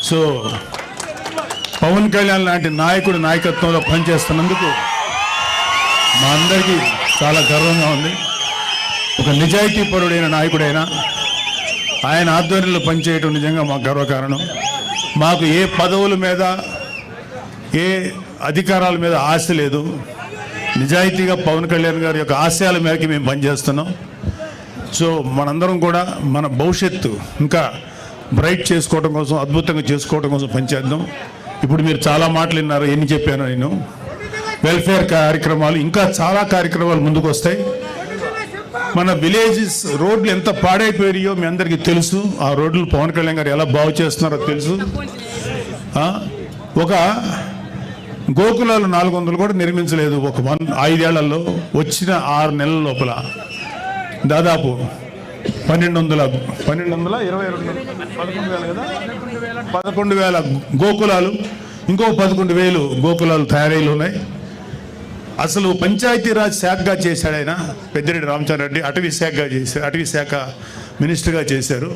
So Pawan Kalyan లాంటి నాయకుడు నాయకత్వంలో పనిచేస్తున్నందుకు మా అందరికీ చాలా గర్వంగా ఉంది. ఒక నిజాయితీపరుడైన నాయకుడైనా ఆయన ఆధ్వర్యంలో పనిచేయటం నిజంగా మాకు గర్వకారణం. మాకు ఏ పదవుల మీద ఏ అధికారాల మీద ఆశ లేదు. నిజాయితీగా పవన్ కళ్యాణ్ గారి యొక్క ఆశయాల మేరకు మేము పనిచేస్తున్నాం. సో మనందరం కూడా మన భవిష్యత్తు ఇంకా బ్రైట్ చేసుకోవడం కోసం, అద్భుతంగా చేసుకోవడం కోసం పనిచేద్దాం. ఇప్పుడు మీరు చాలా మాటలు విన్నారు, ఎన్ని చెప్పాను నేను. వెల్ఫేర్ కార్యక్రమాలు, ఇంకా చాలా కార్యక్రమాలు ముందుకు వస్తాయి. మన విలేజెస్ రోడ్లు ఎంత పాడైపోయాయో మీ అందరికీ తెలుసు. ఆ రోడ్లు పవన్ కళ్యాణ్ గారు ఎలా బాగు చేస్తున్నారో తెలుసు. ఒక గోకులాలు 400 కూడా నిర్మించలేదు. ఒక 5 ఏళ్లలో, వచ్చిన 6 నెలల లోపల దాదాపు 11,000 గోకులాలు, ఇంకో 11,000 గోకులాలు తయారీలు ఉన్నాయి. అసలు పంచాయతీరాజ్ శాఖగా చేశాడు ఆయన, పెద్దిరెడ్డి రామచంద్ర రెడ్డి. అటవీ శాఖ మినిస్టర్గా చేశారు.